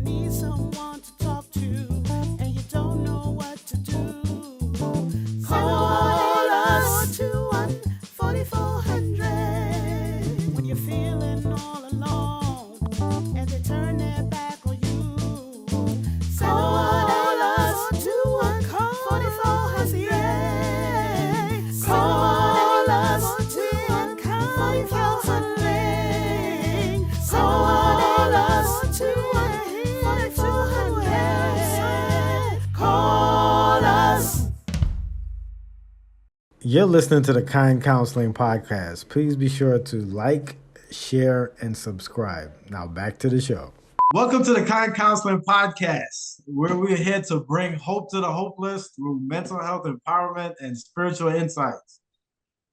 need someone to talk to and you don't know what to do, call us 214-4400 when you're feeling all alone and they turn their back on you. Call us 214-4400. Call us 214-4400. Call us 214-4400. Call us. You're listening to the Kind Counseling Podcast. Please be sure to like, share, and subscribe. Now back to the show. Welcome to the Kind Counseling Podcast, where we're here to bring hope to the hopeless through mental health empowerment and spiritual insights.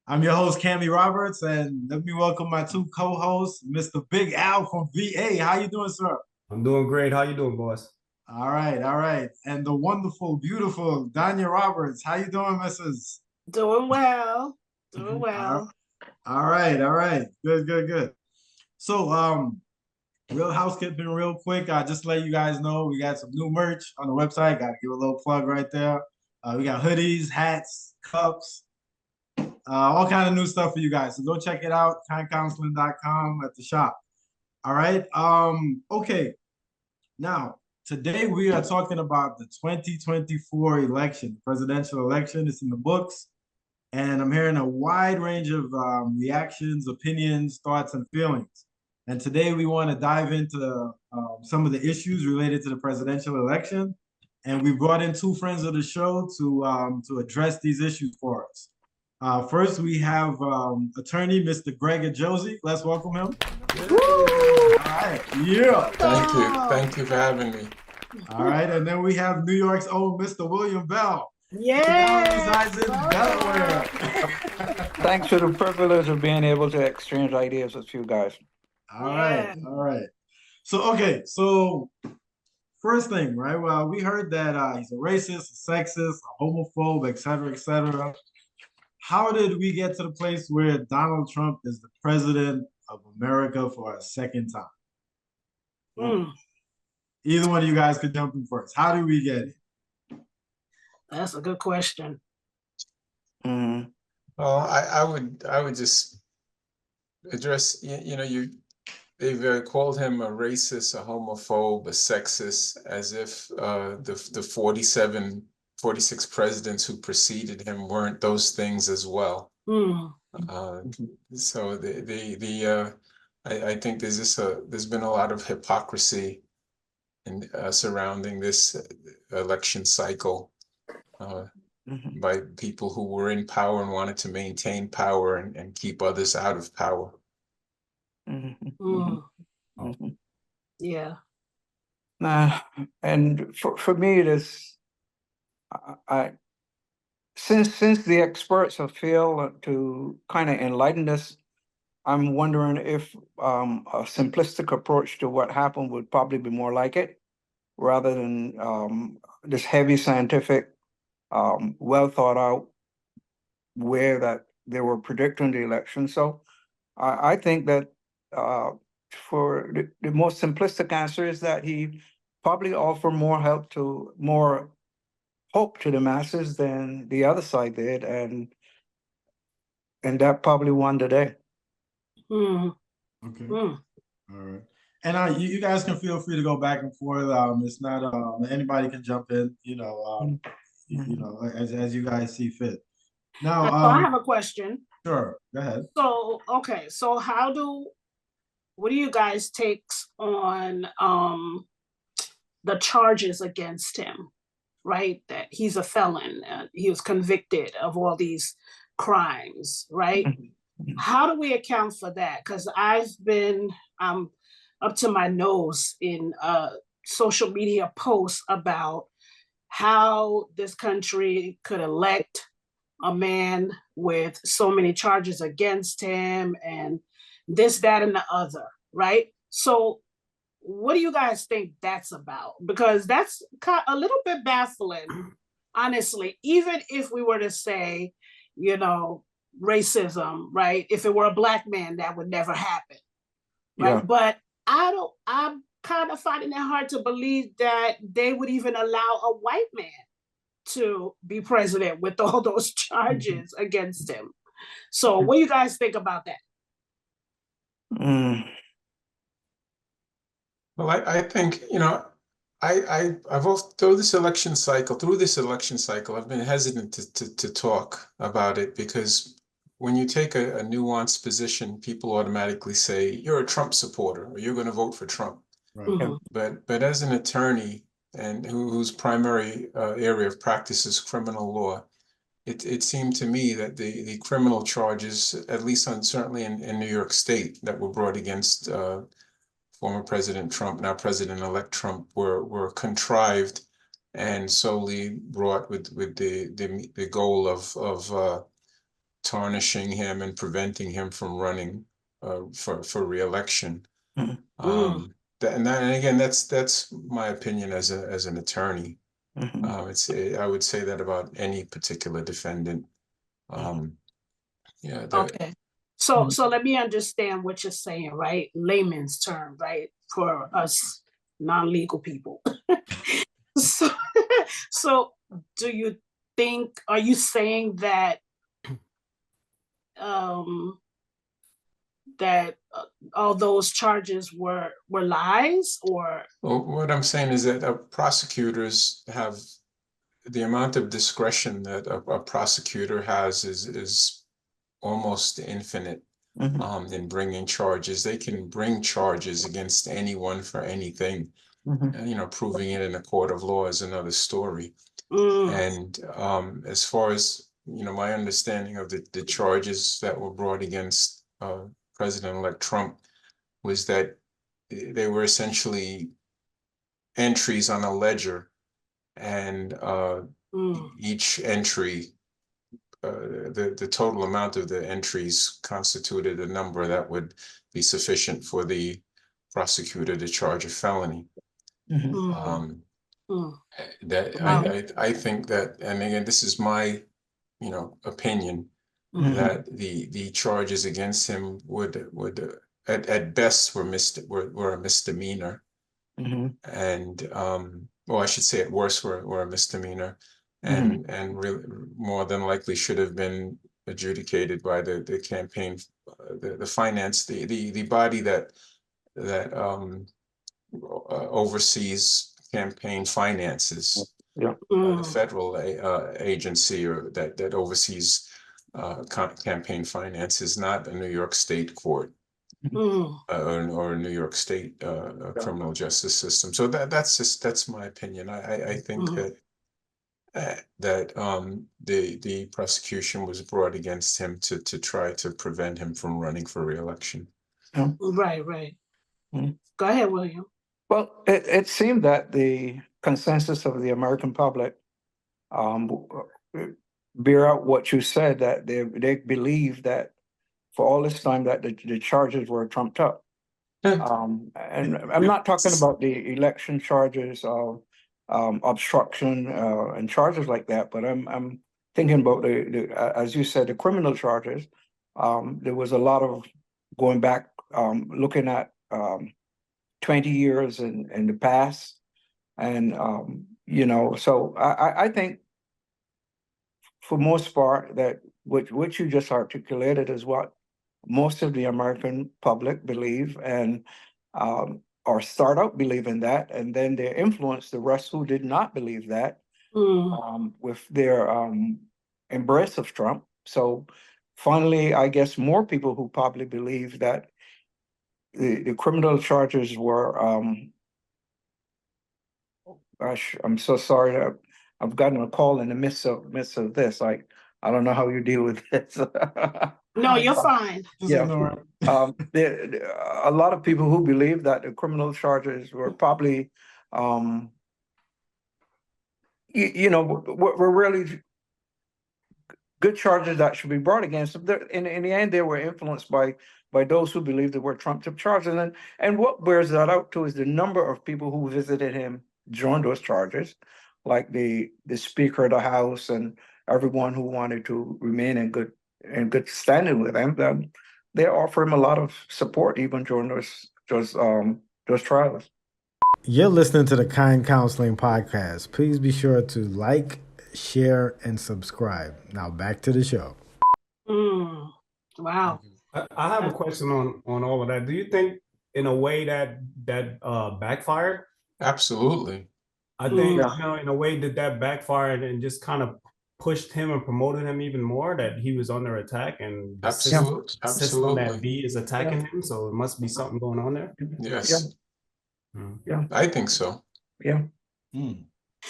I'm your host, Dania Roberts, and let me welcome my two co-hosts, Mr. Big Al from VA. How you doing, sir? I'm doing great. How you doing, boss? All right. And the wonderful, beautiful Dania Roberts. How you doing, Mrs.? Doing well. All right. Good. So, real housekeeping real quick. I just let you guys know we got some new merch on the website. Got to give a little plug right there. We got hoodies, hats, cups, all kind of new stuff for you guys. So go check it out, kindcounseling.com at the shop. All right. Okay. Now, today we are talking about the 2024 election, presidential election. It's in the books. And I'm hearing a wide range of reactions, opinions, thoughts, and feelings. And today we want to dive into some of the issues related to the presidential election. And we brought in two friends of the show to address these issues for us. First, we have attorney Mr. Greg Ajose. Let's welcome him. Woo! All right. Yeah. Thank you for having me. All right. And then we have New York's own Mr. William Belle. Yeah. Resides in Delaware. Thanks for the privilege of being able to exchange ideas with you guys. All right. So first thing, right? Well, we heard that he's a racist, a sexist, a homophobe, et cetera. How did we get to the place where Donald Trump is the president of America for a second time? Either one of you guys could jump in first. How did we get it? That's a good question. Well, I would just address, they've called him a racist, a homophobe, a sexist, as if the 46 presidents who preceded him weren't those things as well. So I think there's been a lot of hypocrisy surrounding this election cycle by people who were in power and wanted to maintain power and keep others out of power. Yeah. And for me, it is, since the experts have failed to kind of enlighten us, I'm wondering if a simplistic approach to what happened would probably be more like it, rather than this heavy scientific, well thought out way that they were predicting the election. So I think that for the most simplistic answer is that he probably offered more hope to the masses than the other side did, and that probably won the day. Okay. All right. And you guys can feel free to go back and forth. It's not anybody can jump in. As you guys see fit. Now, I have a question. Sure, go ahead. So, okay, so what do you guys take on the charges against him, right? That he's a felon, he was convicted of all these crimes, right? How do we account for that? Because I've been up to my nose in social media posts about how this country could elect a man with so many charges against him and this, that, and the other, right? So what do you guys think that's about? Because that's a little bit baffling, honestly, even if we were to say, racism, right? If it were a Black man, that would never happen, right? Yeah. But I'm kind kind of finding it hard to believe that they would even allow a white man to be president with all those charges against him. So what do you guys think about that? Well, I think, I've also, through this election cycle, I've been hesitant to talk about it, because when you take a nuanced position, people automatically say you're a Trump supporter or you're going to vote for Trump. Right. Mhm. But as an attorney and whose primary area of practice is criminal law, it seemed to me that the criminal charges, at least certainly in New York State, that were brought against former President Trump, now President-elect Trump, were contrived and solely brought with the goal of tarnishing him and preventing him from running for re-election. And again, that's my opinion as an attorney. I would say that about any particular defendant. Okay. So let me understand what you're saying, right? Layman's term, right? For us non-legal people. So do you think, are you saying that all those charges were lies, or? Well, what I'm saying is that prosecutors have the amount of discretion that a prosecutor has is almost infinite in bringing charges. They can bring charges against anyone for anything. And, proving it in a court of law is another story. And as far as, my understanding of the charges that were brought against President-elect Trump was that they were essentially entries on a ledger, and each entry, the total amount of the entries constituted a number that would be sufficient for the prosecutor to charge a felony. I think that, and again, this is my, opinion, that the charges against him would at best were a misdemeanor, and well, I should say at worst were a misdemeanor, and really more than likely should have been adjudicated by the campaign, the finance, the body that oversees campaign finances. The federal agency or that oversees campaign finances, not a New York State court or a New York State criminal justice system. So that's my opinion. I think that the prosecution was brought against him to try to prevent him from running for re-election. Right. Go ahead, William. Well, it seemed that the consensus of the American public bear out what you said, that they believe that for all this time that the charges were trumped up. And I'm not talking about the election charges of obstruction and charges like that, but I'm thinking about as you said, the criminal charges. There was a lot of going back, looking at 20 years in the past. And, so I think for most part that what you just articulated is what most of the American public believe, and or start out believing that, and then they influence the rest who did not believe that with their embrace of Trump. So finally, I guess more people who probably believe that the criminal charges were, gosh, I'm so sorry that I've gotten a call in the midst of this. I don't know how you deal with this. No, you're fine. Yeah. A lot of people who believe that the criminal charges were probably, were really good charges that should be brought against them. In the end, they were influenced by those who believed they were trumped-up charges. And what bears that out too is the number of people who visited him during those charges, like the Speaker of the House and everyone who wanted to remain in good standing with him. They offer him a lot of support even during those trials. You're listening to the Kind Counseling Podcast. Please be sure to like, share, and subscribe. Now back to the show. Wow. I have a question on all of that. Do you think, in a way, that backfired? Absolutely. I think, Yeah. in a way, that backfired and just kind of pushed him and promoted him even more, that he was under attack, and the system that Absolutely. B is attacking him. So it must be something going on there. Yes. Yeah. I think so. Yeah. Mm.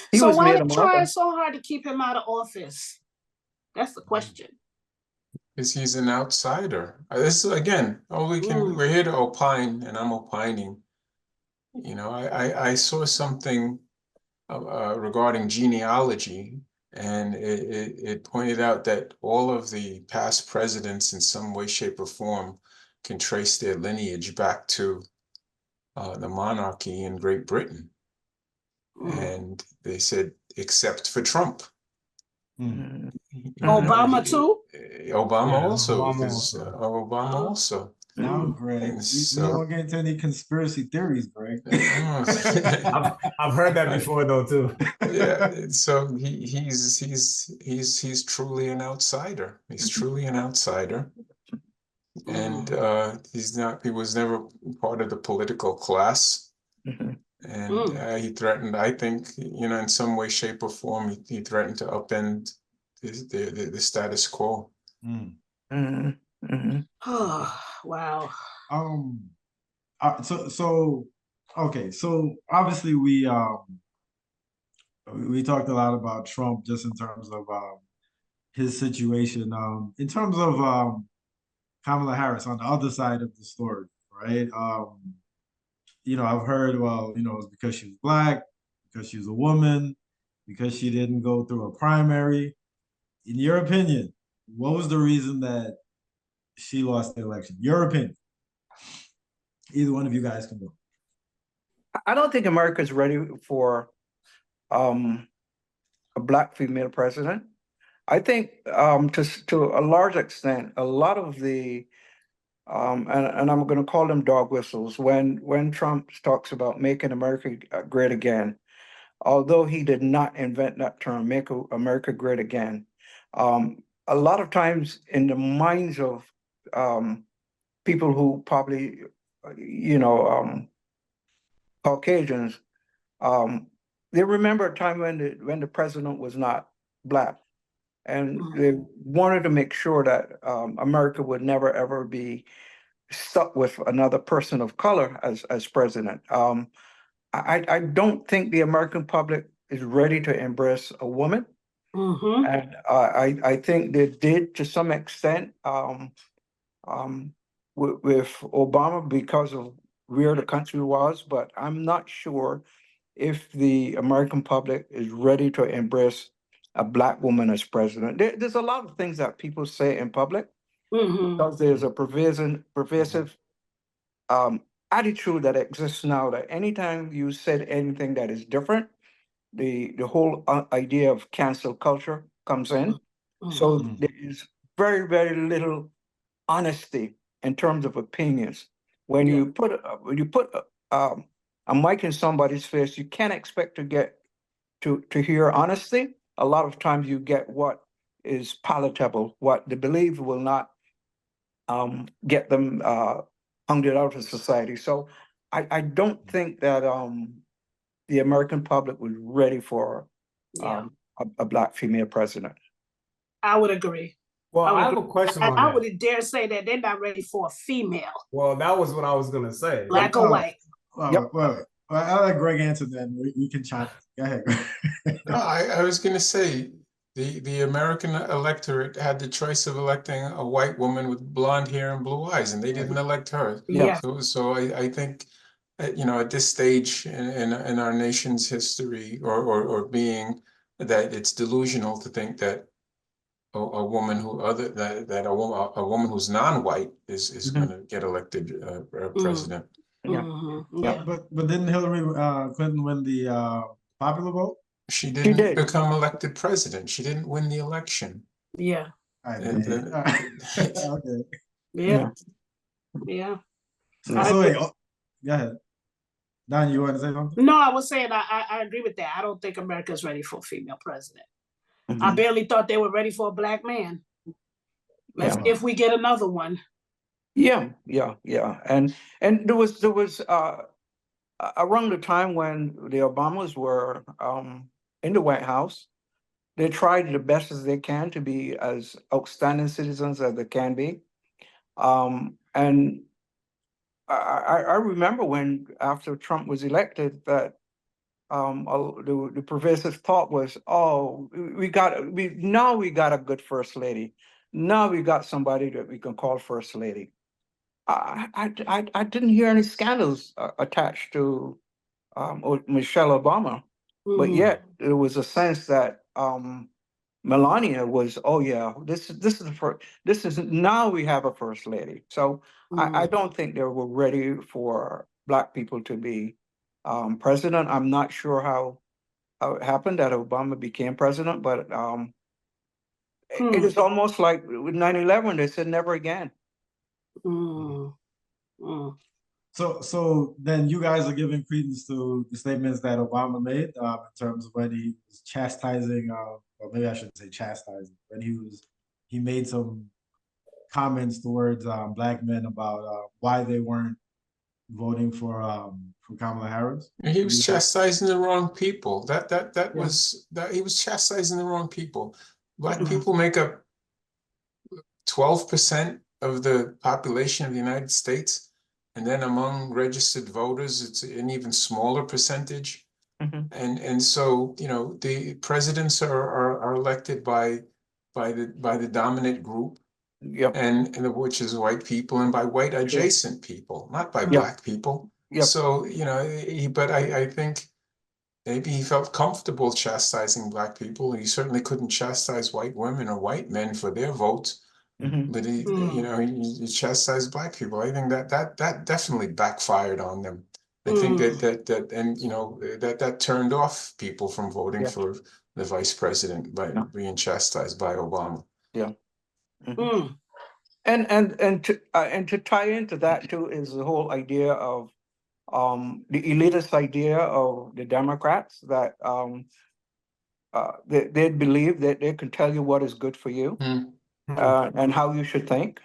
He So was why made they a try martyr. so hard to keep him out of office? That's the question. Because he's an outsider. This is, again, we're here to opine, and I'm opining. You know, I saw something regarding genealogy, and it pointed out that all of the past presidents in some way, shape, or form can trace their lineage back to the monarchy in Great Britain. And they said, except for Trump. Mm. Obama too? Obama Yeah, also, Obama because Obama also. Now, Greg, And we so, don't want to get into any conspiracy theories, Greg. I've heard that before though too. yeah, so he's truly an outsider. He's truly an outsider. And he was never part of the political class. And he threatened, I think, in some way, shape, or form, he threatened to upend the status quo. Oh, wow. Okay, so obviously we talked a lot about Trump just in terms of his situation. In terms of Kamala Harris on the other side of the story, right? I've heard, well, it's because she was black, because she was a woman, because she didn't go through a primary. In your opinion, what was the reason that she lost the election? Your opinion. Either one of you guys can go. I don't think America's ready for a black female president. I think to a large extent, a lot of the and I'm going to call them dog whistles when Trump talks about making America great again, although he did not invent that term, make America great again. A lot of times in the minds of people who probably, Caucasians, they remember a time when the president was not black, and they wanted to make sure that America would never ever be stuck with another person of color as president. I don't think the American public is ready to embrace a woman, and I think they did to some extent with Obama because of where the country was, but I'm not sure if the American public is ready to embrace a black woman as president. There's a lot of things that people say in public because there's a pervasive attitude that exists now that anytime you said anything that is different, the whole idea of cancel culture comes in. So there is very, very little honesty in terms of opinions. When you put a mic in somebody's face, you can't expect to get to hear honesty. A lot of times you get what is palatable, what they believe will not get them hungered out of society. So I don't think that the American public was ready for a black female president. I would agree. Well, I have a question on that. I would dare say that they're not ready for a female. Well, that was what I was gonna say. Black or white. Well, I'll let Greg answer then. We can chime in. Go ahead, Greg. No, I was going to say the American electorate had the choice of electing a white woman with blonde hair and blue eyes, and they didn't elect her. Yeah. So I think, at this stage in our nation's history or being, that it's delusional to think that a woman a woman who's non-white is going to get elected president. But didn't Hillary Clinton win the popular vote? She didn't become elected president. She didn't win the election. Yeah. Okay. Yeah. Yeah. So wait, go ahead. Don, you want to say something? No, I was saying I agree with that. I don't think America's ready for a female president. I Mhm. barely thought they were ready for a black man. Let's Yeah. if we get another one. Yeah, and there was around the time when the Obamas were in the White House, they tried the best as they can to be as outstanding citizens as they can be. And I remember when after Trump was elected that the pervasive thought was, oh, we got a good first lady. Now we got somebody that we can call first lady. I didn't hear any scandals attached to Michelle Obama, but yet there was a sense that Melania was, oh yeah, this is the first. This is now we have a first lady. So I don't think they were ready for Black people to be president. I'm not sure how it happened that Obama became president, but it is almost like with 9/11, they said never again. So then you guys are giving credence to the statements that Obama made in terms of when he was chastising, or maybe I shouldn't say chastising, when he made some comments towards Black men about why they weren't voting for Kamala Harris. He was chastising the wrong people. That Yeah. was that he was chastising the wrong people. Black people make up 12% of the population of the United States. And then among registered voters, it's an even smaller percentage. And so, you know, the presidents are elected by the dominant group, Yep. and which is white people, and by white adjacent people, not by Black people. Yep. So, you know, but I think maybe he felt comfortable chastising Black people. He certainly couldn't chastise white women or white men for their votes. But he, you know, he chastised Black people. I think that definitely backfired on them. I think that and you know that turned off people from voting for the vice president by being chastised by Obama. Yeah. And to tie into that too is the whole idea of the elitist idea of the Democrats that they believe that they can tell you what is good for you and how you should think.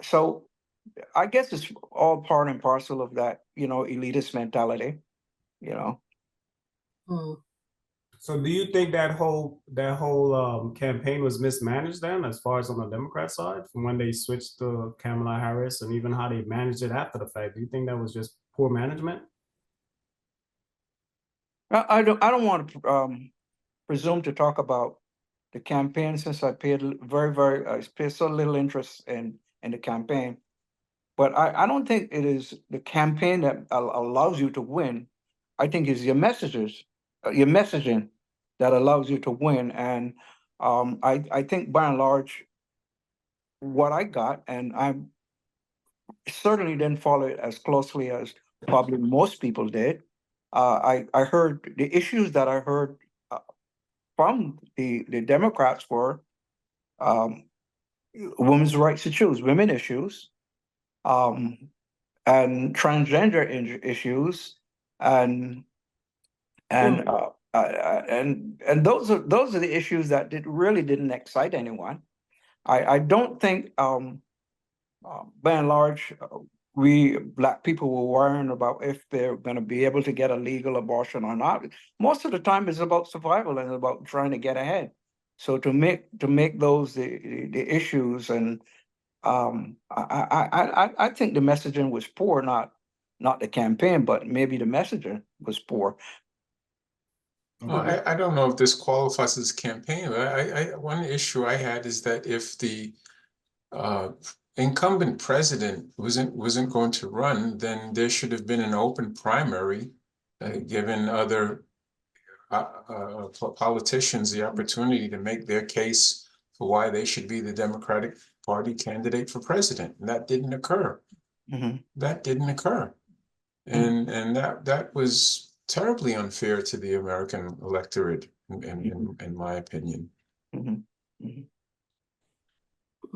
So I guess it's all part and parcel of that, you know, elitist mentality, you know. So do you think that whole campaign was mismanaged then, as far as on the Democrat side, from when they switched to Kamala Harris, and even how they managed it after the fact? Do you think that was just poor management? I don't want to presume to talk about the campaign since I paid I paid so little interest in the campaign. But I don't think it is the campaign that allows you to win. I think it's your messaging that allows you to win. And I think by and large, what I got, and I certainly didn't follow it as closely as probably most people did. I heard the issues that I heard from the Democrats were women's rights issues, women issues, and transgender issues, and those are the issues that really didn't excite anyone. I don't think, by and large, we Black people were worrying about if they're going to be able to get a legal abortion or not. Most of the time, it's about survival and about trying to get ahead. So to make those the issues, and I think the messaging was poor, not the campaign, but maybe the messaging was poor. Well, I don't know if this qualifies as a campaign, but one issue I had is that if the incumbent president wasn't going to run, then there should have been an open primary, given other politicians the opportunity to make their case for why they should be the Democratic Party candidate for president, and that didn't occur. That didn't occur, and that was terribly unfair to the American electorate, in my opinion.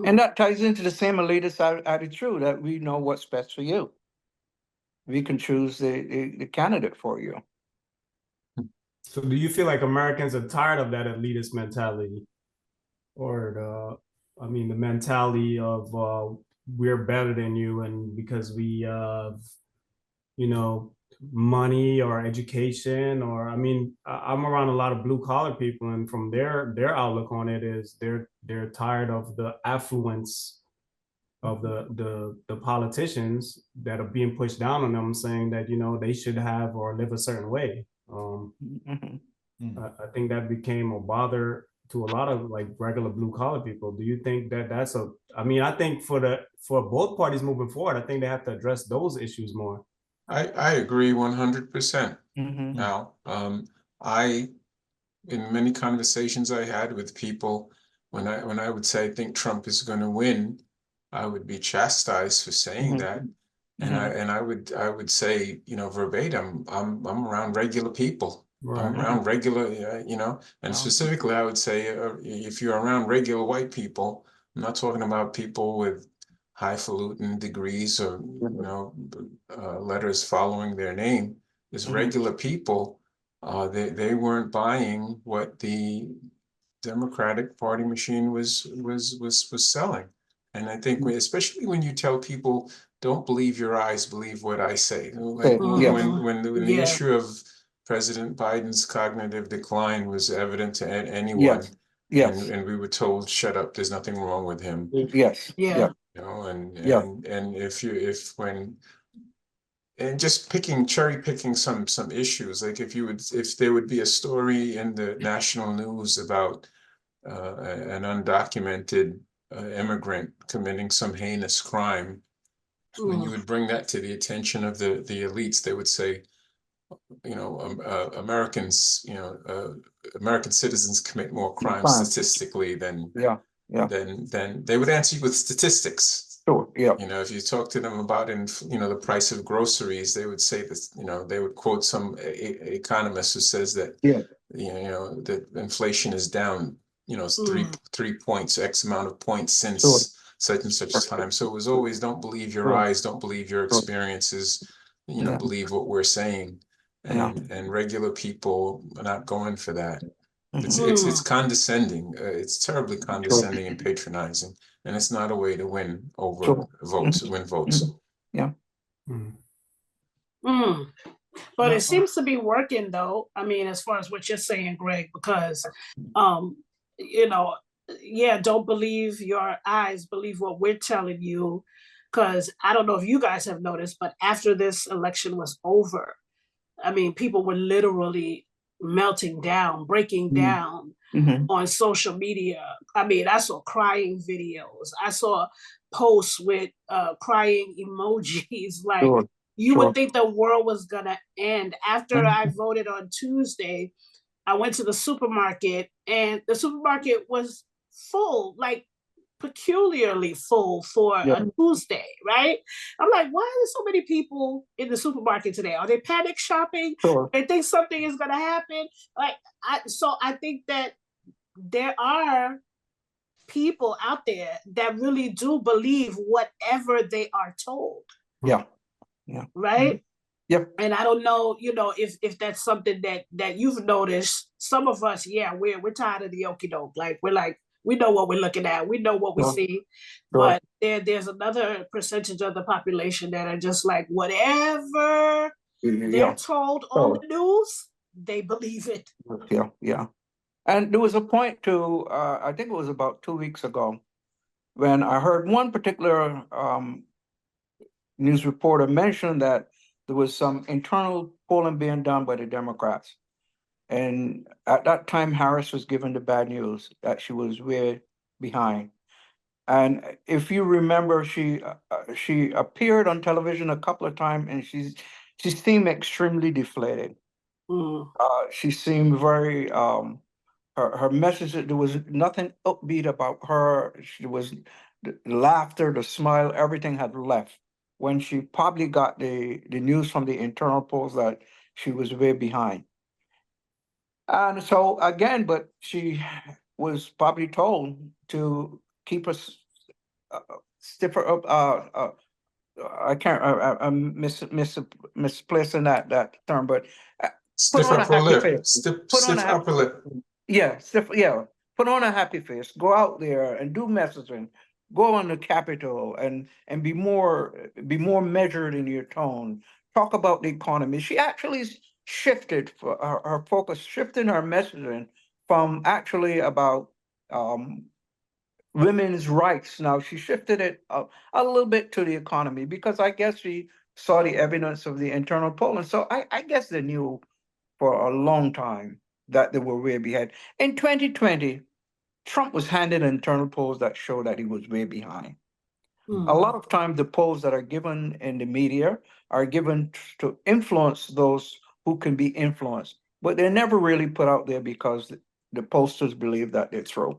And that ties into the same elitist attitude that we know what's best for you. we can choose the candidate for you. So do you feel like Americans are tired of that elitist mentality? Or the mentality of we're better than you, and because we have, money or education, or I'm around a lot of blue collar people, and from their outlook on it is they're tired of the affluence of the politicians that are being pushed down on them, saying that they should have or live a certain way. I think that became a bother to a lot of like regular blue collar people. Do you think that that's I think for both parties moving forward, I think they have to address those issues more. I agree 100%. Now, in many conversations I had with people, when I would say I think Trump is going to win, I would be chastised for saying that. And I would say, verbatim, I'm around regular people. Right. I'm around regular, and specifically I would say, if you're around regular white people, I'm not talking about people with highfalutin degrees or, letters following their name. As regular people, they weren't buying what the Democratic Party machine was selling. And I think especially when you tell people, don't believe your eyes, believe what I say. Like when the issue of President Biden's cognitive decline was evident to anyone, and we were told, shut up, there's nothing wrong with him. And just cherry picking some issues, like if there would be a story in the national news about an undocumented immigrant committing some heinous crime, when you would bring that to the attention of the elites, they would say, Americans, American citizens commit more crimes statistically than they would answer you with statistics. Sure. Yeah. If you talk to them about the price of groceries, they would say that, they would quote some economist who says that, that inflation is down, 3 points, X amount of points since such and such time. So it was always, don't believe your eyes, don't believe your experiences, believe what we're saying. And regular people are not going for that. It's condescending. It's terribly condescending and patronizing, and it's not a way to win votes. Yeah. But it seems to be working, though. I mean, as far as what you're saying, Greg, because don't believe your eyes, believe what we're telling you. Because I don't know if you guys have noticed, but after this election was over, I mean, people were literally melting down, breaking down on social media. I mean, I saw crying videos. I saw posts with crying emojis. Like, you would think the world was going to end. After I voted on Tuesday, I went to the supermarket, and the supermarket was full, like peculiarly full for a Tuesday, right? I'm like, why are there so many people in the supermarket today? Are they panic shopping? They think something is going to happen. So I think that there are people out there that really do believe whatever they are told. Right? Yep. And I don't know, if that's something that you've noticed. Some of us, we're tired of the okie doke. Like, we're like, we know what we're looking at. We know what we see. But there's another percentage of the population that are just like, whatever they're told on the news, they believe it. Yeah. And there was a point to, I think it was about 2 weeks ago, when I heard one particular news reporter mention that there was some internal polling being done by the Democrats. And at that time, Harris was given the bad news that she was way behind. And if you remember, she appeared on television a couple of times, and she seemed extremely deflated. She seemed very her message, there was nothing upbeat about her. She was the laughter, the smile, everything had left when she probably got the news from the internal polls that she was way behind. And so again, but she was probably told to keep us stiffer up, I can't, I'm misplacing that term, but put Stiff on a upper happy lip, face. Put on a stiff happy, upper lip. yeah, yeah. Put on a happy face. Go out there and do messaging. Go on the Capitol and be more measured in your tone. Talk about the economy. She actually shifted for her focus, shifting her messaging from actually about um, women's rights. Now she shifted it a little bit to the economy because I guess she saw the evidence of the internal polling. So I guess they knew for a long time that they were way behind. In 2020, Trump was handed internal polls that show that he was way behind. A lot of times, the polls that are given in the media are given to influence those who can be influenced, but they're never really put out there because the pollsters believe that they're true.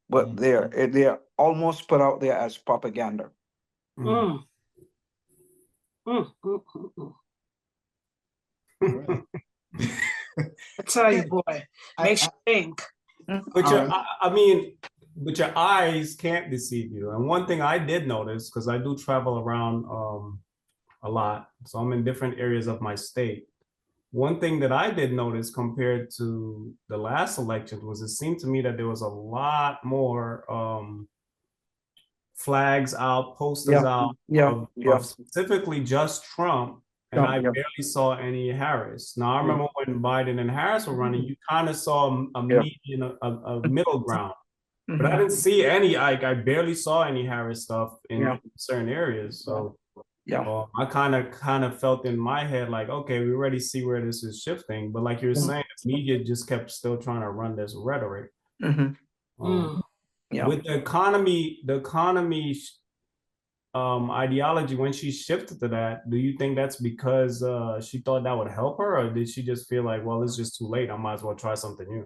But they're almost put out there as propaganda. Mm. Mm, mm, mm, mm. I tell you, boy, makes you think. But I mean, but your eyes can't deceive you. And one thing I did notice, because I do travel around a lot, so I'm in different areas of my state. One thing that I did notice compared to the last election was it seemed to me that there was a lot more flags out, posters out of specifically just Trump, and I barely saw any Harris. Now I remember when Biden and Harris were running, you kind of saw a median, a middle ground, but I didn't see any. I barely saw any Harris stuff in certain areas. So I kind of felt in my head like, okay, we already see where this is shifting, but like you're saying, the media just kept still trying to run this rhetoric. With the economy ideology, when she shifted to that, do you think that's because she thought that would help her, or did she just feel like, well, it's just too late, I might as well try something new?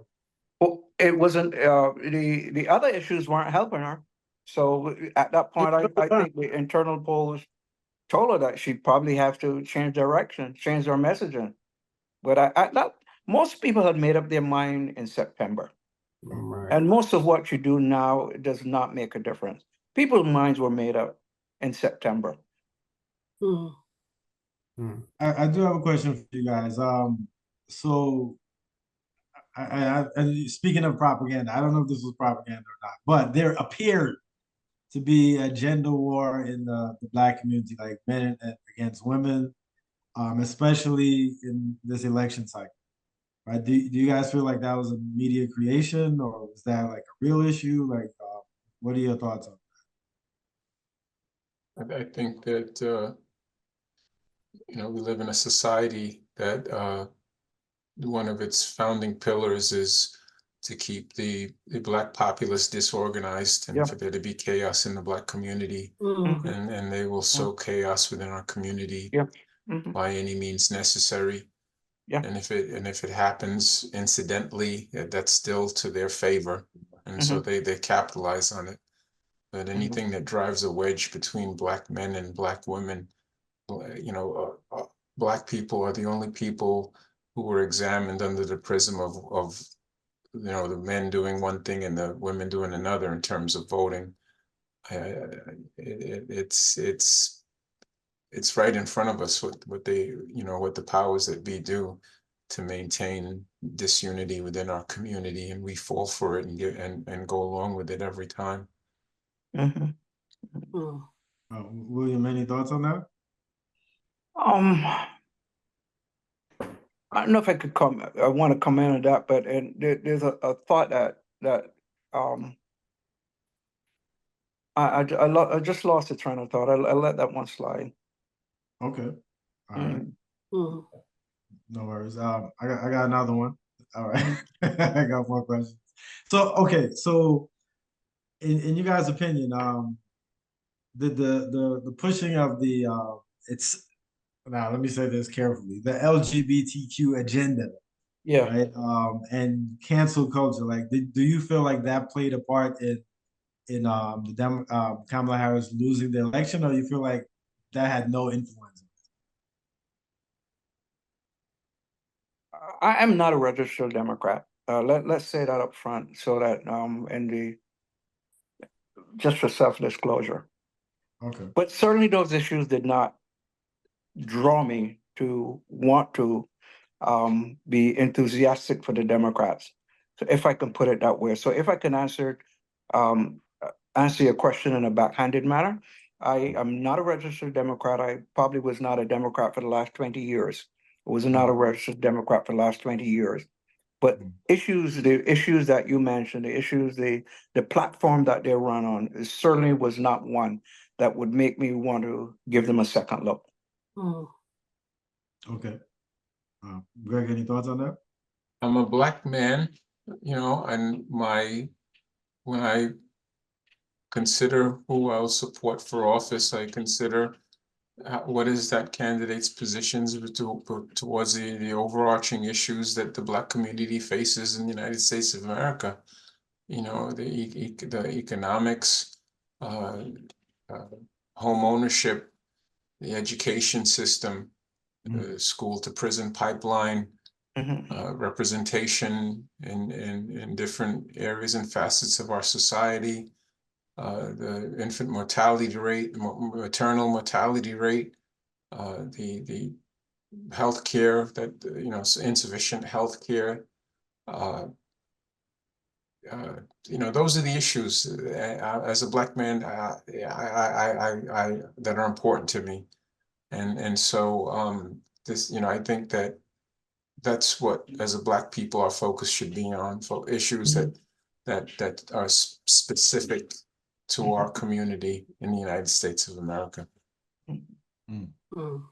Well, it wasn't the other issues weren't helping her. So at that point, I think the internal polls told her that she'd probably have to change direction, change her messaging. But most people had made up their mind in September. Right. And most of what you do now does not make a difference. People's minds were made up in September. I do have a question for you guys. So speaking of propaganda, I don't know if this was propaganda or not, but there appeared to be a gender war in the Black community, like men against women, especially in this election cycle. Right? Do you guys feel like that was a media creation, or was that like a real issue? Like, what are your thoughts on I think that we live in a society that one of its founding pillars is to keep the Black populace disorganized and for there to be chaos in the Black community, and they will sow chaos within our community by any means necessary. And if it happens incidentally, that's still to their favor, and so they capitalize on it. But anything that drives a wedge between Black men and Black women, Black people are the only people who were examined under the prism of the men doing one thing and the women doing another in terms of voting. It's right in front of us what the powers that be do to maintain disunity within our community, and we fall for it and go along with it every time. William, any thoughts on that? I don't know if I could comment. I want to comment on that, but there's a thought that I just lost the train of thought. I let that one slide. Okay. All right. No worries. I got another one. All right. I got more questions. So okay, so in you guys' opinion, the pushing of the it's now let me say this carefully, the LGBTQ agenda, right? And cancel culture, like do you feel like that played a part in Kamala Harris losing the election, or you feel like that had no influence? I am not a registered Democrat. Let's say that up front so that just for self-disclosure. Okay. But certainly those issues did not draw me to want to be enthusiastic for the Democrats. So if I can put it that way. So if I can answer your question in a backhanded manner, I am not a registered Democrat. I probably was not a Democrat for the last 20 years. I was not a registered Democrat for the last 20 years. But the issues that you mentioned, the platform that they run on, it certainly was not one that would make me want to give them a second look. Mm. Okay. Greg, any thoughts on that? I'm a black man, and when I consider who I'll support for office, I consider what is that candidate's positions towards the overarching issues that the Black community faces in the United States of America. The economics, home ownership, the education system, the school to prison pipeline, representation in different areas and facets of our society, the infant mortality rate, maternal mortality rate, the health care insufficient health care. Those are the issues as a black man that are important to me, and so this I think that's what, as a black people, our focus should be on, for issues that are specific to our community in the United States of America. Mm. Mm.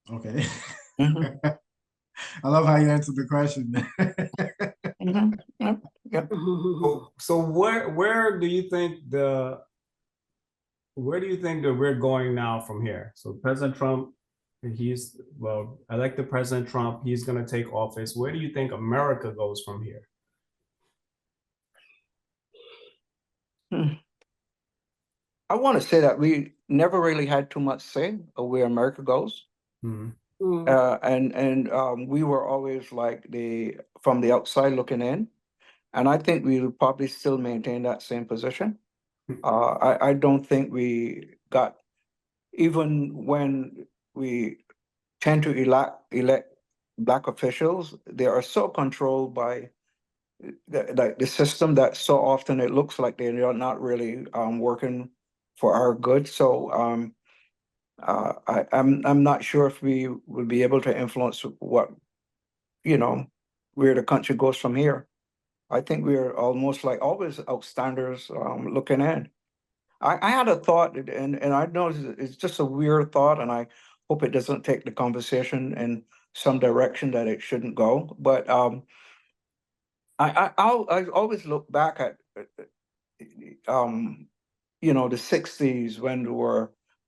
Okay. I love how you answered the question. Yep. So where do you think that we're going now from here? So President Trump, elected President Trump, he's going to take office. Where do you think America goes from here? I want to say that we never really had too much say of where America goes. Mm. And we were always like from the outside looking in. And I think we will probably still maintain that same position. I don't think we got, even when we tend to elect Black officials, they are so controlled by the system that so often it looks like they are not really working for our good. So I'm not sure if we will be able to influence where the country goes from here. I think we're almost like always outstanders looking in. I had a thought, and I know it's just a weird thought, and I hope it doesn't take the conversation in some direction that it shouldn't go. But I always look back at the 60s when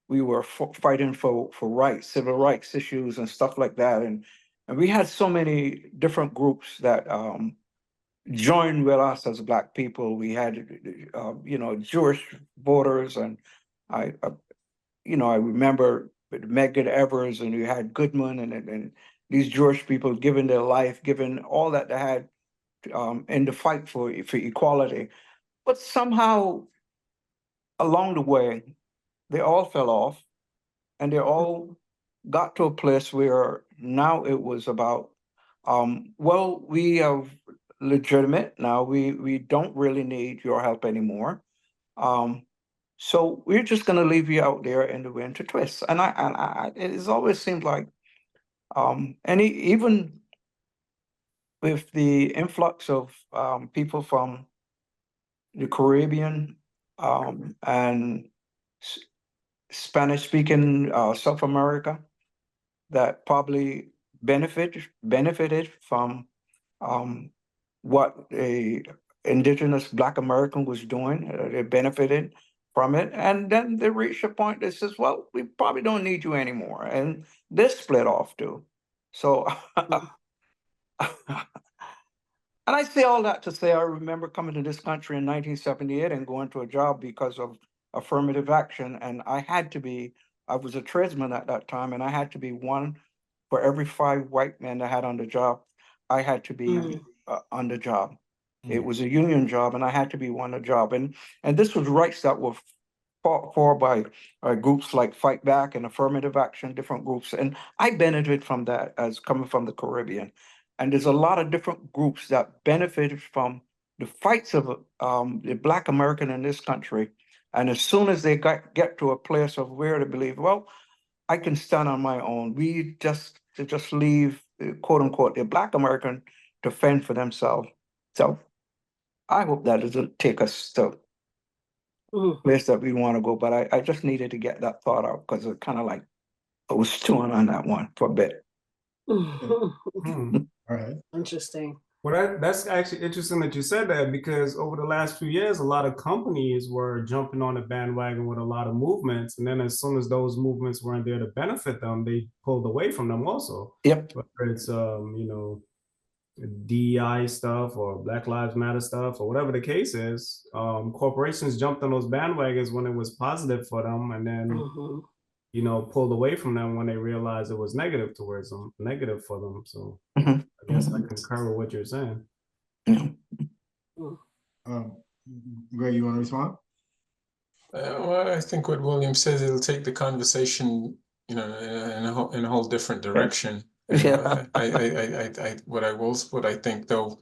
we were fighting for rights, civil rights issues and stuff like that, and we had so many different groups that joined with us as Black people. We had Jewish voters, and I remember Medgar Evers, and you had Goodman, and these Jewish people giving their life, giving all that they had in the fight for equality. But somehow along the way, they all fell off, and they all got to a place where now it was about, we are legitimate now. We don't really need your help anymore. So we're just going to leave you out there in the wind to twist. And it has always seemed like, even with the influx of people from the Caribbean and Spanish-speaking South America, that probably benefited from what a indigenous Black American was doing. They benefited from it, and then they reached a point that says, "Well, we probably don't need you anymore," and they split off too. So, and I say all that to say I remember coming to this country in 1978 and going to a job because of affirmative action, and I was a tradesman at that time, and I had to be one for every 5 white men that had on the job. I had to be on the job. It was a union job, and I had to be one a job, and this was rights that were fought for by groups like Fight Back and Affirmative Action, different groups. And I benefit from that as coming from the Caribbean. And there's a lot of different groups that benefited from the fights of the Black American in this country. And as soon as they get to a place of where they believe, well, I can stand on my own, we just leave, quote unquote, the Black American to fend for themselves. So I hope that doesn't take us to a place that we want to go, but I just needed to get that thought out because it kind of like I was stewing on that one for a bit. Hmm. All right. Interesting. Well, that's actually interesting that you said that, because over the last few years, a lot of companies were jumping on the bandwagon with a lot of movements. And then as soon as those movements weren't there to benefit them, they pulled away from them also. Yep. Whether it's, DEI stuff or Black Lives Matter stuff or whatever the case is, corporations jumped on those bandwagons when it was positive for them, and then pulled away from them when they realized it was negative towards them, negative for them. So I guess I concur with what you're saying. Greg, you want to respond? Well, I think what William says, it'll take the conversation, in a whole different direction. Yeah. What I think though,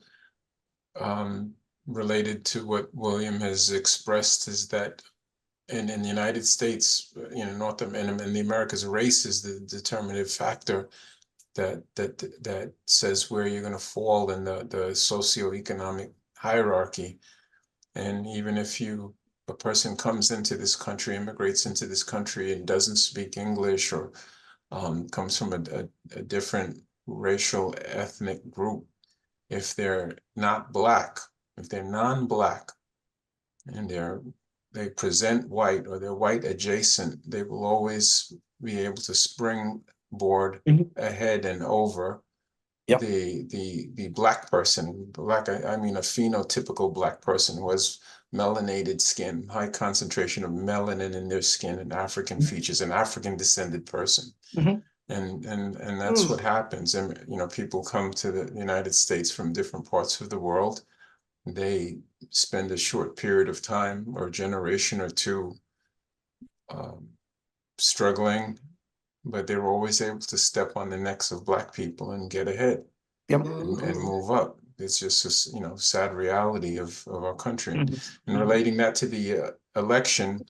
related to what William has expressed, is that in the United States, North America and the Americas, race is the determinative factor that says where you're going to fall in the socioeconomic hierarchy. And even if a person comes into this country, immigrates into this country, and doesn't speak English, or comes from a different racial ethnic group, if they're not Black, if they're non-Black, and they present white, or they're white adjacent, they will always be able to springboard ahead and over the Black person. I mean a phenotypical Black person who has melanated skin, high concentration of melanin in their skin, and African features, an African descended person. And that's what happens. And people come to the United States from different parts of the world. They spend a short period of time or a generation or two struggling, but they're always able to step on the necks of Black people and get ahead and move up. It's just a sad reality of our country. And relating that to the election,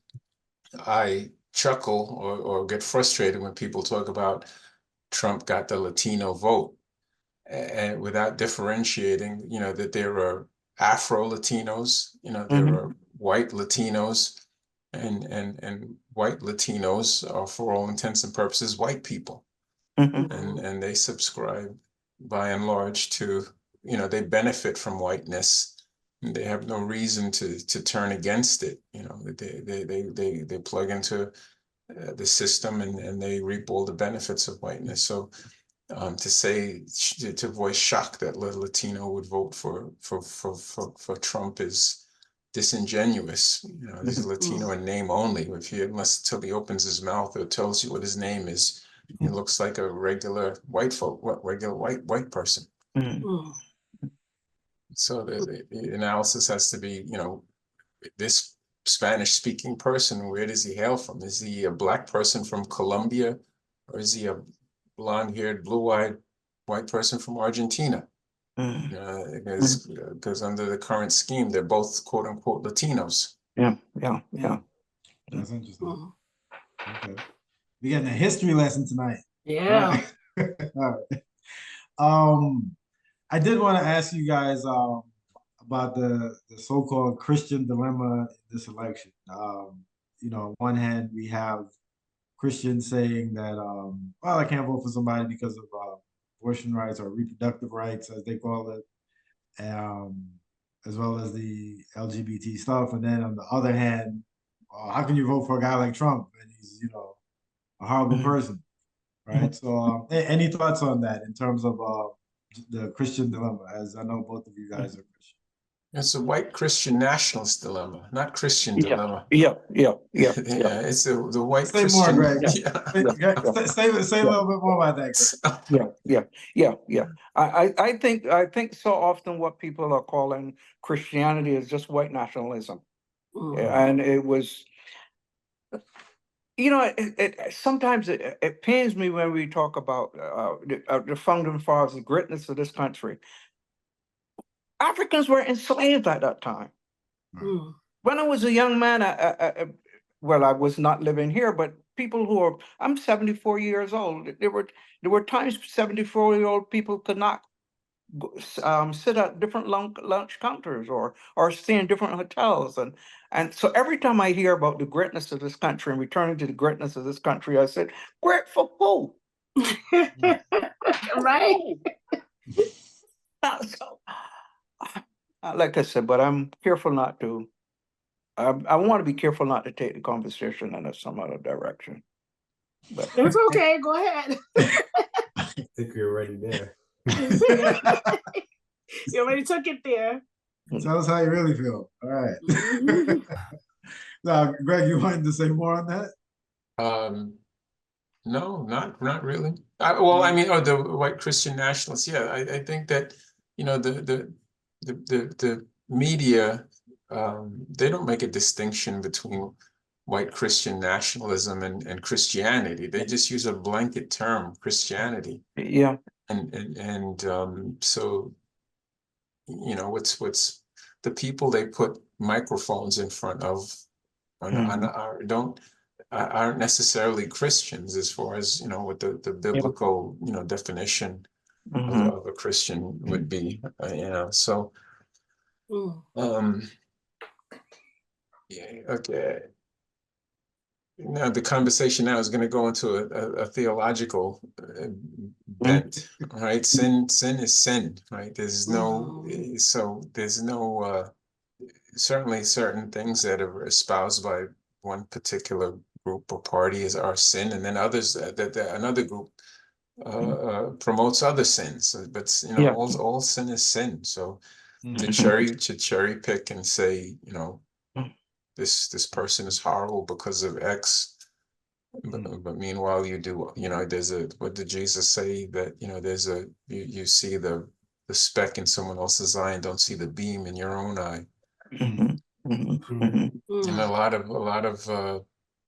I chuckle or get frustrated when people talk about Trump got the Latino vote, and without differentiating, that there are Afro Latinos, there are white Latinos, and white Latinos are, for all intents and purposes, white people, and they subscribe by and large to, they benefit from whiteness. They have no reason to turn against it. They plug into the system and they reap all the benefits of whiteness. So to voice shock that a Latino would vote for Trump is disingenuous. He's Latino in name only. Unless till he opens his mouth or tells you what his name is, he looks like a regular regular white person. So the analysis has to be, this Spanish-speaking person, where does he hail from? Is he a Black person from Colombia, or is he a blonde-haired, blue-eyed white person from Argentina? Because under the current scheme, they're both quote-unquote Latinos. Yeah. That's interesting. Okay. We're getting a history lesson tonight. Yeah. All right. I did want to ask you guys about the so-called Christian dilemma in this election. On one hand, we have Christians saying that, well, I can't vote for somebody because of abortion rights or reproductive rights, as they call it, as well as the LGBT stuff. And then on the other hand, how can you vote for a guy like Trump and he's, a horrible person, right? So any thoughts on that in terms of the Christian dilemma, as I know both of you guys are Christian? It's a white Christian nationalist dilemma, not Christian dilemma. Yeah. It's the white Say Christian. more, Greg. Say a little bit more about that, Greg. Yeah. I think so often what people are calling Christianity is just white nationalism. And it was You know, sometimes it pains me when we talk about the founding fathers, the greatness of this country. Africans were enslaved at that time. Mm. When I was a young man, well, I was not living here, but people who are, I'm 74 years old. There were times 74-year-old people could not sit at different lunch counters or stay in different hotels. And so every time I hear about the greatness of this country and returning to the greatness of this country, I said, great for who? Right? So, like I said, but I'm careful not to. I want to be careful not to take the conversation in some other direction. But It's okay. Go ahead. I think you're already there. You already took it there. Tell us how you really feel. All right. Mhm. Now, Greg, you wanted to say more on that? No, not really. Well, I mean, the white Christian nationalists. Yeah, I think that, you know, the media, they don't make a distinction between white Christian nationalism and Christianity. They just use a blanket term, Christianity. yeah, And so, you know, what's the people they put microphones in front of aren't necessarily Christians as far as, you know, what the biblical, you know, definition of a Christian would be, you know, so yeah, okay. Now the conversation now is going to go into a theological bent, right? Sin is sin, right? There's no, so there's no, certainly certain things that are espoused by one particular group or party are sin, and then others that another group promotes other sins. But you know, yeah. all sin is sin. So to cherry pick and say, you know, this person is horrible because of X. But meanwhile, you do, you know, what did Jesus say? That, you know, you see the speck in someone else's eye and don't see the beam in your own eye. And a lot of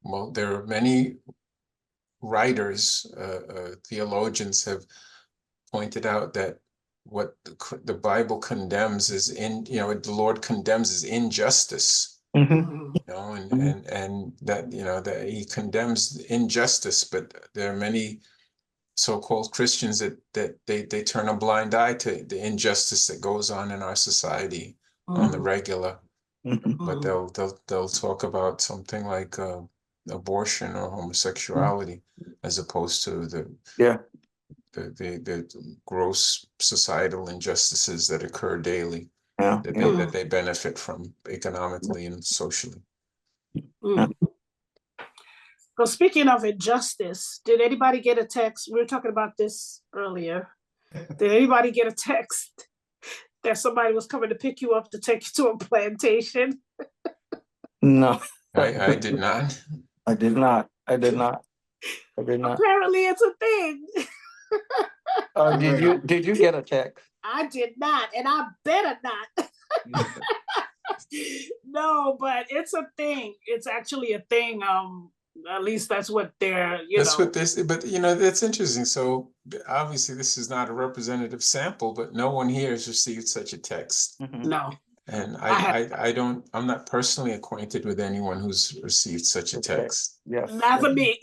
well, there are many writers, theologians have pointed out that what the Bible condemns is the Lord condemns is injustice. You know, and that, you know, that he condemns injustice, but there are many so-called Christians that they turn a blind eye to the injustice that goes on in our society on the regular. But they'll talk about something like abortion or homosexuality as opposed to the gross societal injustices that occur daily that they benefit from economically and socially. So speaking of injustice, did anybody get a text? We were talking about this earlier. Did anybody get a text that somebody was coming to pick you up to take you to a plantation? No, I did not. I did not. I did not. I did not. Apparently, it's a thing. Did you get a text? I did not, and I better not. No, but it's a thing. It's actually a thing. At least that's what they're, what this, but you know, that's interesting. So obviously this is not a representative sample, but no one here has received such a text. No. And I'm not personally acquainted with anyone who's received such a text. Yes. Neither me.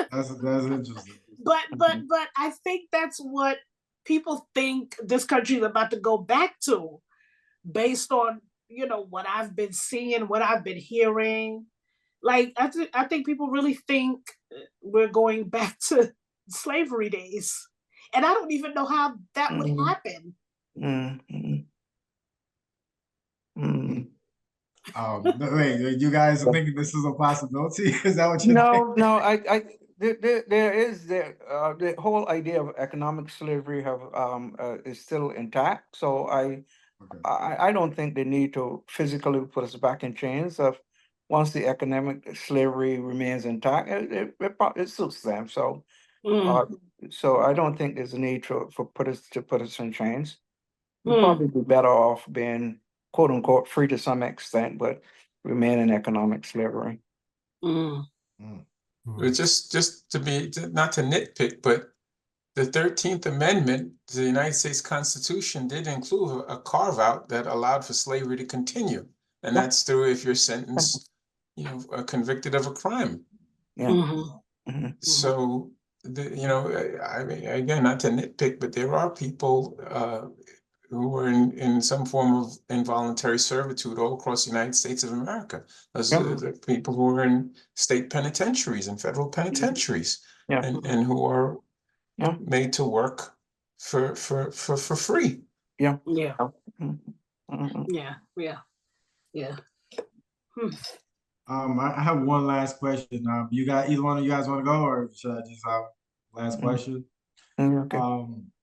That's interesting. But I think that's what people think this country is about to go back to, based on, you know, what I've been seeing, what I've been hearing. Like, I think people really think we're going back to slavery days. And I don't even know how that would happen. Wait, you guys are thinking this is a possibility? Is that what you're thinking? No, there is the whole idea of economic slavery is still intact. So I don't think they need to physically put us back in chains. Once the economic slavery remains intact, it suits them. So so I don't think there's a need to put us in chains. We'd probably be better off being quote unquote free to some extent, but remain in economic slavery. But just to be, not to nitpick, but the 13th Amendment to the United States Constitution did include a carve out that allowed for slavery to continue. And that's through if you're sentenced, convicted of a crime. So, I mean, again, not to nitpick, but there are people who are in some form of involuntary servitude all across the United States of America. Those are the people who are in state penitentiaries and federal penitentiaries, and who are made to work for free. Yeah. I have one last question. You got either one of you guys want to go, or should I just have last question? Okay.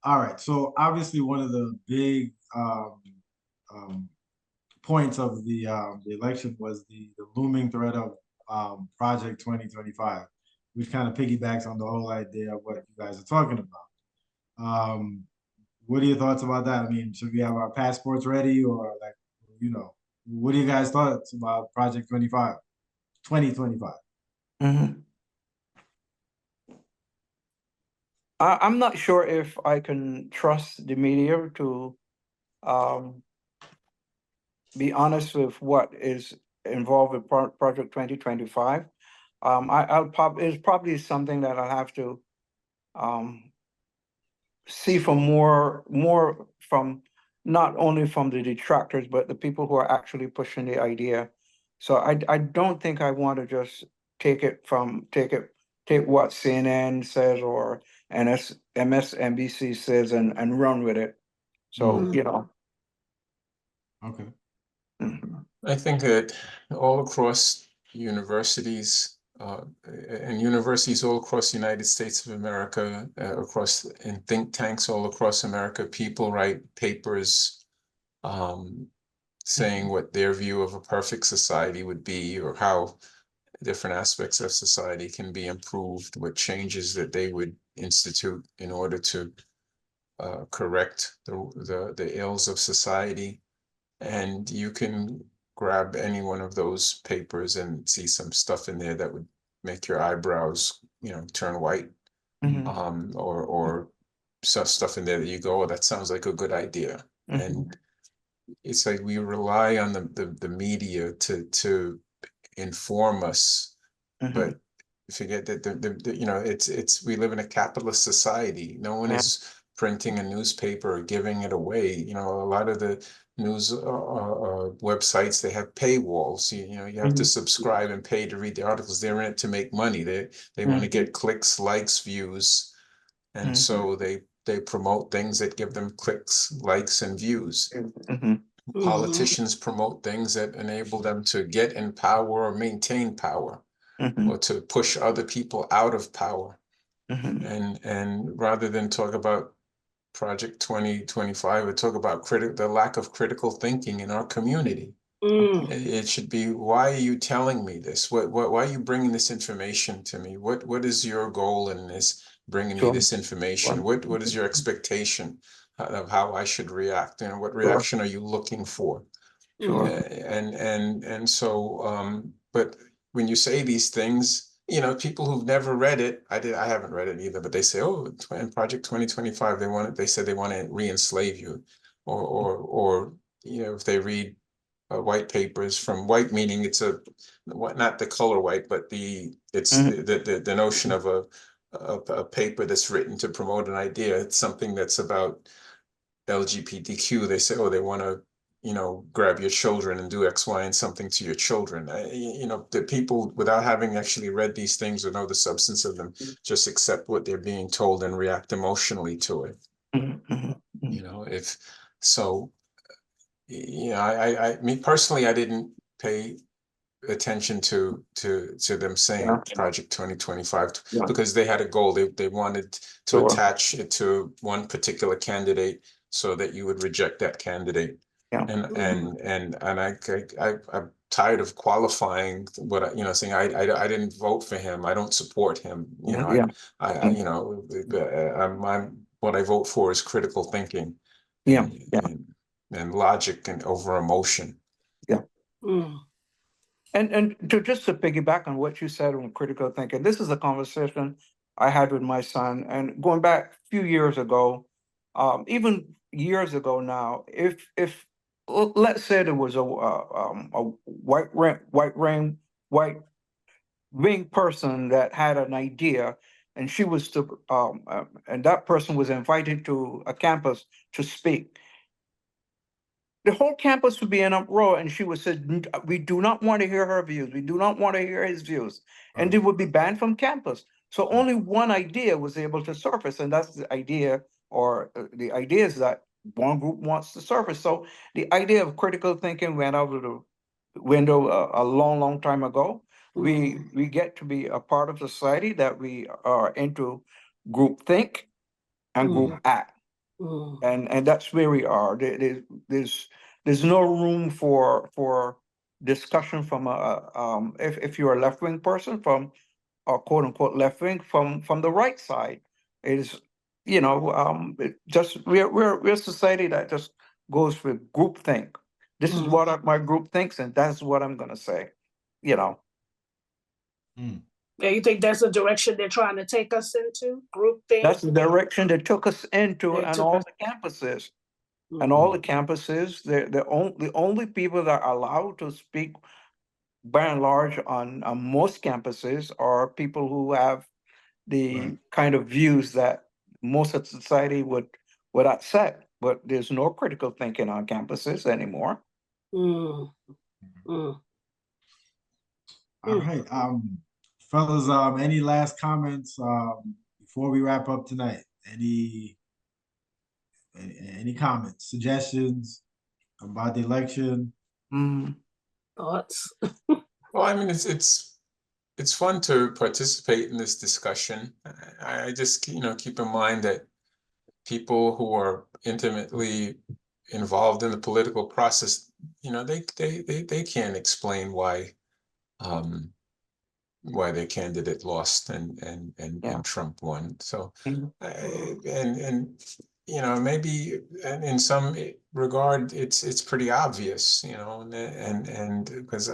All right. So obviously, one of the big points of the election was the looming threat of Project 2025, which kind of piggybacks on the whole idea of what you guys are talking about. What are your thoughts about that? I mean, should we have our passports ready, or what are you guys' thoughts about Project 2025? I'm not sure if I can trust the media to be honest with what is involved with Project 2025. It's probably something that I'll have to see from more from not only from the detractors, but the people who are actually pushing the idea. So I don't think I want to just take what CNN says or MSNBC says and run with it. So, Okay. I think that all across universities, and universities all across the United States of America, in think tanks all across America, people write papers saying what their view of a perfect society would be, or how different aspects of society can be improved, what changes that they would institute in order to correct the ills of society. And you can grab any one of those papers and see some stuff in there that would make your eyebrows, turn white, or some stuff in there that you go, oh, that sounds like a good idea. And it's like we rely on the media to inform us, but forget that we live in a capitalist society. No one is printing a newspaper or giving it away. A lot of the news websites, they have paywalls. You have to subscribe and pay to read the articles. They're in it to make money. They want to get clicks, likes, views, and so they promote things that give them clicks, likes, and views. Politicians promote things that enable them to get in power or maintain power, or to push other people out of power. And rather than talk about Project 2025, we talk about the lack of critical thinking in our community. It should be, why are you telling me this? Why are you bringing this information to me? What is your goal in this, bringing me this information? What is your expectation of how I should react? What reaction are you looking for? And so, but when you say these things, people who've never read it, I haven't read it either, but they say, oh, in Project 2025, they said they want to re-enslave you, or if they read white papers from white, meaning it's not the color white, but it's the notion of a paper that's written to promote an idea. It's something that's about LGBTQ. They say, oh, they want to grab your children and do X, Y, and something to your children. The people, without having actually read these things or know the substance of them, just accept what they're being told and react emotionally to it. If so, me personally, I didn't pay attention to them saying Project 2025 because they had a goal. They wanted to attach it to one particular candidate so that you would reject that candidate. And I'm tired of qualifying saying I didn't vote for him, I don't support him. What I vote for is critical thinking, and logic and over emotion. And to just to piggyback on what you said on critical thinking, this is a conversation I had with my son, and going back a few years ago, even years ago now, if let's say there was a white wing person that had an idea, and she was to and that person was invited to a campus to speak, the whole campus would be in uproar, and she would say, we do not want to hear her views. We do not want to hear his views. And they would be banned from campus. So only one idea was able to surface, and that's the idea, or the idea is that one group wants to surface. So the idea of critical thinking went out of the window a long, long time ago. We get to be a part of society that we are into group think and group act. And that's where we are. There's no room for discussion from if you're a left wing person from quote unquote left wing from the right side. Is we're a society that just goes with group think. This is what my group thinks, and that's what I'm gonna say. Yeah, you think that's the direction they're trying to take us into? Group think? That's the direction they took us into, and all the campuses. And all the campuses, the only people that are allowed to speak by and large on most campuses are people who have the kind of views that most of society would accept. But there's no critical thinking on campuses anymore. All right. Fellas, any last comments before we wrap up tonight? Any comments, suggestions about the election? Thoughts? Well, I mean, it's fun to participate in this discussion. I just keep in mind that people who are intimately involved in the political process, they can't explain why their candidate lost and Trump won. So maybe in some regard it's pretty obvious, and because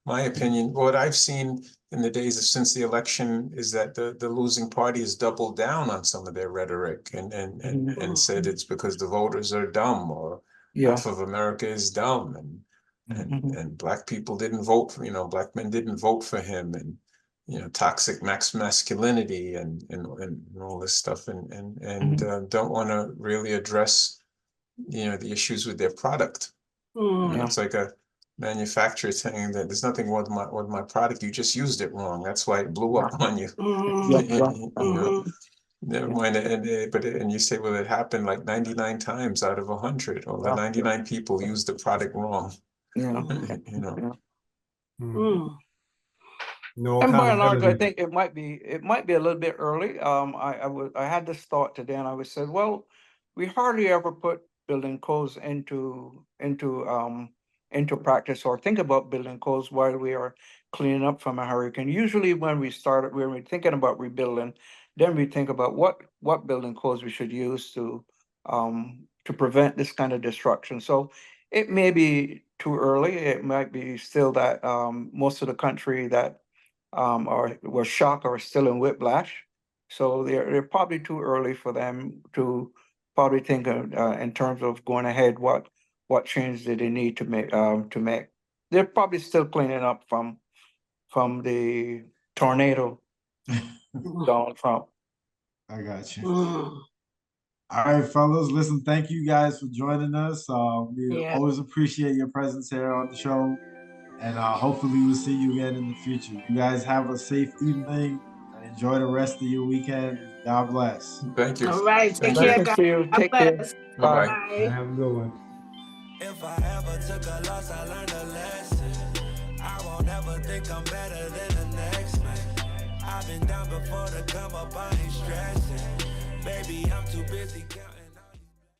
my opinion, what I've seen in the days since the election is that the losing party has doubled down on some of their rhetoric and said it's because the voters are dumb, or half of America is dumb, and black people didn't vote for, black men didn't vote for him, and toxic masculinity and all this stuff, and don't want to really address the issues with their product. It's like a manufacturer saying that there's nothing wrong with my product, you just used it wrong, that's why it blew up on you. Never mind, and you say, well, it happened like 99 times out of 100, or the 99 people used the product wrong. No And by and large, I accountability. think it might be a little bit early. I had this thought today, and I was said, well, we hardly ever put building codes into practice, or think about building codes while we are cleaning up from a hurricane. Usually, when we're thinking about rebuilding, then we think about what building codes we should use to prevent this kind of destruction. So it may be too early. It might be still that most of the country that were shocked or still in whiplash. So they're probably too early for them to probably think of, in terms of going ahead, what change do they need to make. They're probably still cleaning up from the tornado. Donald Trump. I got you. All right, fellas, listen, thank you guys for joining us. We always appreciate your presence here on the show, and hopefully we'll see you again in the future. You guys have a safe evening and enjoy the rest of your weekend. God bless. Thank you. All right, take care, guys. Take care. Bye-bye. Have a good one. If I ever took a loss, I learned a lesson. I won't ever think I'm better than the next man. I've been down before to come up, I ain't stressing. Baby, I'm too busy.